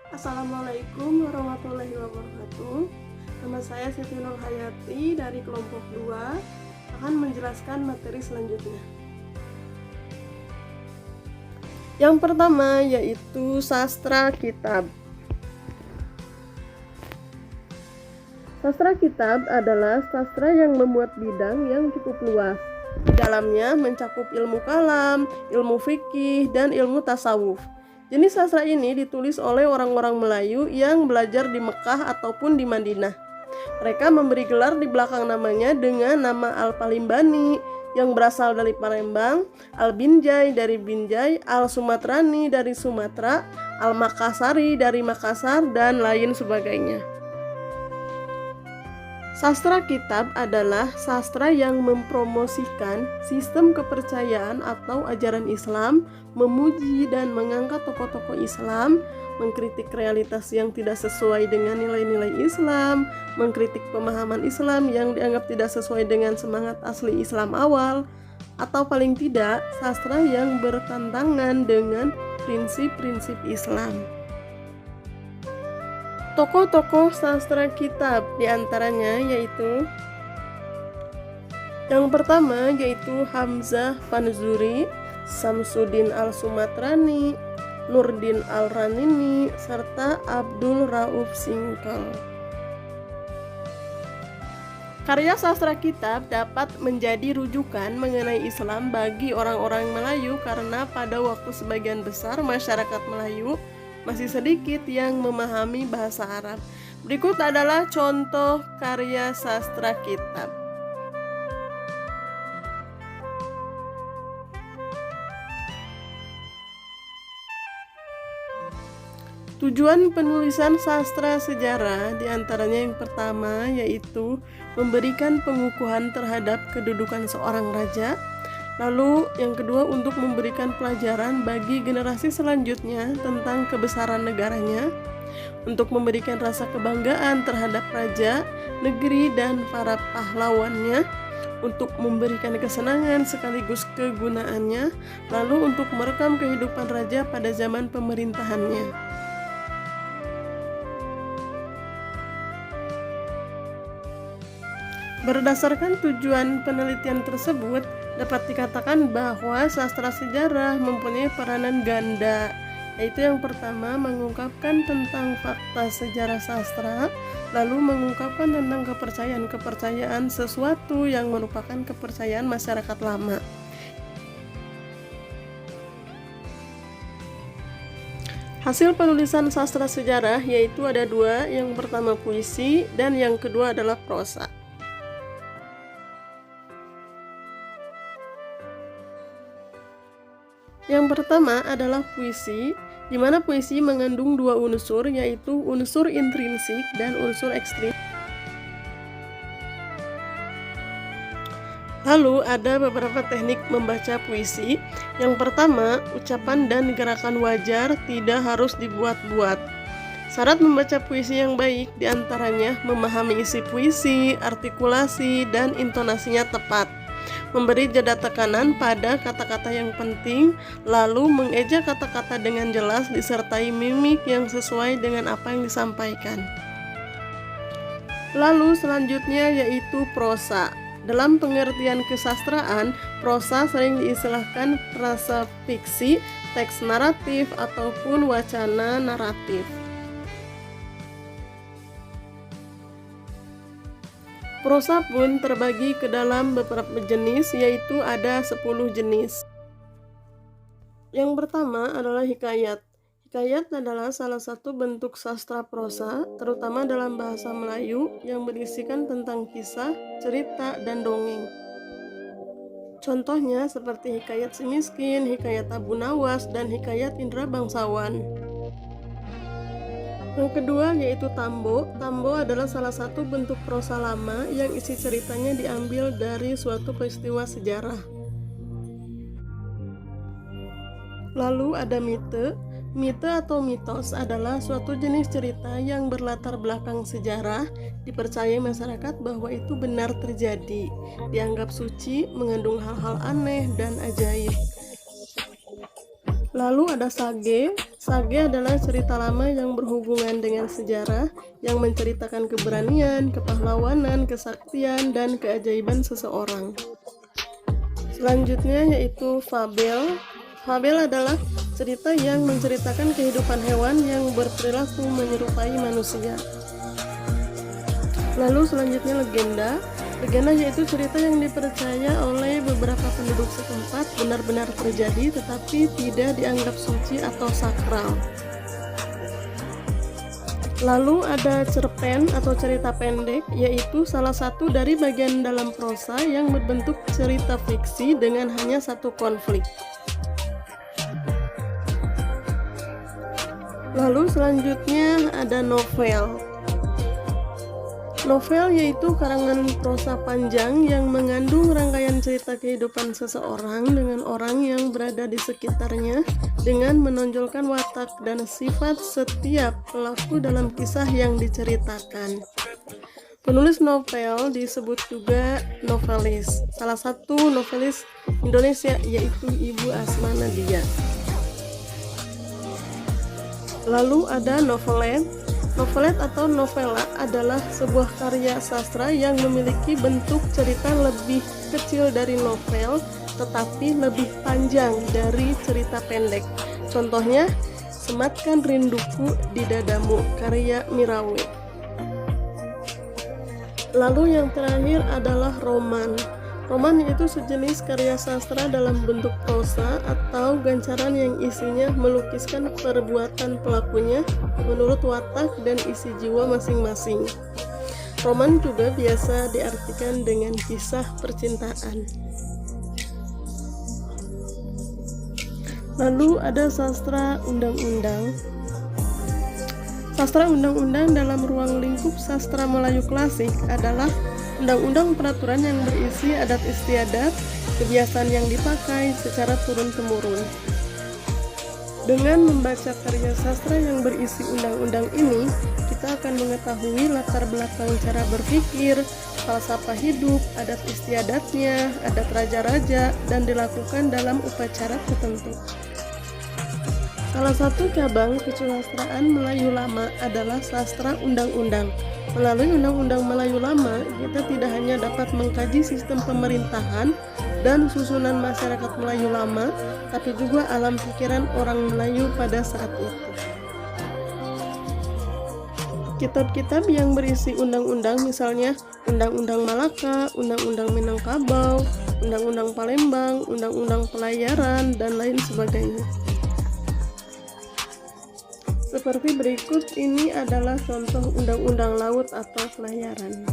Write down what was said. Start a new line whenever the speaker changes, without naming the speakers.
Assalamualaikum warahmatullahi wabarakatuh. Nama saya Siti Nur Hayati dari kelompok 2 akan menjelaskan materi selanjutnya. Yang pertama yaitu sastra kitab. Sastra kitab adalah sastra yang memuat bidang yang cukup luas. Di dalamnya mencakup ilmu kalam, ilmu fikih, dan ilmu tasawuf. Jenis sastra ini ditulis oleh orang-orang Melayu yang belajar di Mekah ataupun di Madinah. Mereka memberi gelar di belakang namanya dengan nama Al-Palimbani yang berasal dari Palembang, Al-Binjai dari Binjai, Al-Sumatrani dari Sumatera, Al-Makassari dari Makassar, dan lain sebagainya. Sastra kitab adalah sastra yang mempromosikan sistem kepercayaan atau ajaran Islam, memuji dan mengangkat tokoh-tokoh Islam, mengkritik realitas yang tidak sesuai dengan nilai-nilai Islam, mengkritik pemahaman Islam yang dianggap tidak sesuai dengan semangat asli Islam awal, atau paling tidak sastra yang bertentangan dengan prinsip-prinsip Islam. Tokoh-tokoh sastra kitab diantaranya yaitu yang pertama yaitu Hamzah Fanzuri, Samsudin Al-Sumatrani, Nurdin Al-Ranini, serta Abdul Rauf Singkal. Karya sastra kitab dapat menjadi rujukan mengenai Islam bagi orang-orang Melayu karena pada waktu sebagian besar masyarakat Melayu masih sedikit yang memahami bahasa Arab. Berikut adalah contoh karya sastra kitab. Tujuan penulisan sastra sejarah diantaranya yang pertama yaitu memberikan pengukuhan terhadap kedudukan seorang raja. Lalu yang kedua untuk memberikan pelajaran bagi generasi selanjutnya tentang kebesaran negaranya, untuk memberikan rasa kebanggaan terhadap raja, negeri, dan para pahlawannya, untuk memberikan kesenangan sekaligus kegunaannya, lalu untuk merekam kehidupan raja pada zaman pemerintahannya. Berdasarkan tujuan penelitian tersebut, dapat dikatakan bahwa sastra sejarah mempunyai peranan ganda, yaitu yang pertama mengungkapkan tentang fakta sejarah sastra, lalu mengungkapkan tentang kepercayaan-kepercayaan sesuatu yang merupakan kepercayaan masyarakat lama. Hasil penulisan sastra sejarah yaitu ada dua, yang pertama puisi dan yang kedua adalah prosa. Yang pertama adalah puisi, di mana puisi mengandung dua unsur, yaitu unsur intrinsik dan unsur ekstrinsik. Lalu ada beberapa teknik membaca puisi. Yang pertama, ucapan dan gerakan wajar tidak harus dibuat-buat. Syarat membaca puisi yang baik diantaranya memahami isi puisi, artikulasi, dan intonasinya tepat, memberi jeda tekanan pada kata-kata yang penting, lalu mengeja kata-kata dengan jelas disertai mimik yang sesuai dengan apa yang disampaikan. Lalu selanjutnya yaitu prosa. Dalam pengertian kesastraan, prosa sering diistilahkan prasa fiksi, teks naratif, ataupun wacana naratif. Prosa pun terbagi ke dalam beberapa jenis, yaitu ada 10 jenis. Yang pertama adalah hikayat. Hikayat adalah salah satu bentuk sastra prosa, terutama dalam bahasa Melayu, yang berisikan tentang kisah, cerita, dan dongeng. Contohnya seperti hikayat Si Miskin, hikayat Abu Nawas, dan hikayat Indra Bangsawan. Yang kedua yaitu tambo. Tambo adalah salah satu bentuk prosa lama yang isi ceritanya diambil dari suatu peristiwa sejarah. Lalu ada mite. Mite atau mitos adalah suatu jenis cerita yang berlatar belakang sejarah, dipercaya masyarakat bahwa itu benar terjadi, dianggap suci, mengandung hal-hal aneh dan ajaib. Lalu ada sage. Sage adalah cerita lama yang berhubungan dengan sejarah yang menceritakan keberanian, kepahlawanan, kesaktian, dan keajaiban seseorang. Selanjutnya yaitu fabel. Fabel adalah cerita yang menceritakan kehidupan hewan yang berperilaku menyerupai manusia. Lalu selanjutnya legenda. Legenda yaitu cerita yang dipercaya oleh beberapa penduduk setempat benar-benar terjadi tetapi tidak dianggap suci atau sakral. Lalu ada cerpen atau cerita pendek, yaitu salah satu dari bagian dalam prosa yang berbentuk cerita fiksi dengan hanya satu konflik. Lalu selanjutnya ada novel. Novel yaitu karangan prosa panjang yang mengandung rangkaian cerita kehidupan seseorang dengan orang yang berada di sekitarnya dengan menonjolkan watak dan sifat setiap pelaku dalam kisah yang diceritakan. Penulis novel disebut juga novelis. Salah satu novelis Indonesia yaitu Ibu Asma Nadia. Lalu ada novelet. Novelet atau novela adalah sebuah karya sastra yang memiliki bentuk cerita lebih kecil dari novel tetapi lebih panjang dari cerita pendek. Contohnya, Sematkan Rinduku di Dadamu, karya Mirawe. Lalu yang terakhir adalah roman. Roman yaitu sejenis karya sastra dalam bentuk prosa atau gancaran yang isinya melukiskan perbuatan pelakunya menurut watak dan isi jiwa masing-masing. Roman juga biasa diartikan dengan kisah percintaan. Lalu ada sastra undang-undang. Sastra undang-undang dalam ruang lingkup sastra Melayu klasik adalah undang-undang peraturan yang berisi adat istiadat, kebiasaan yang dipakai secara turun-temurun. Dengan membaca karya sastra yang berisi undang-undang ini, kita akan mengetahui latar belakang cara berpikir, falsafah hidup, adat istiadatnya, adat raja-raja, dan dilakukan dalam upacara tertentu. Salah satu cabang kesusastraan Melayu Lama adalah sastra undang-undang. Melalui Undang-Undang Melayu Lama, kita tidak hanya dapat mengkaji sistem pemerintahan dan susunan masyarakat Melayu Lama, tapi juga alam pikiran orang Melayu pada saat itu. Kitab-kitab yang berisi undang-undang misalnya Undang-Undang Malaka, Undang-Undang Minangkabau, Undang-Undang Palembang, Undang-Undang Pelayaran, dan lain sebagainya. Seperti berikut, ini adalah contoh undang-undang laut atau pelayaran.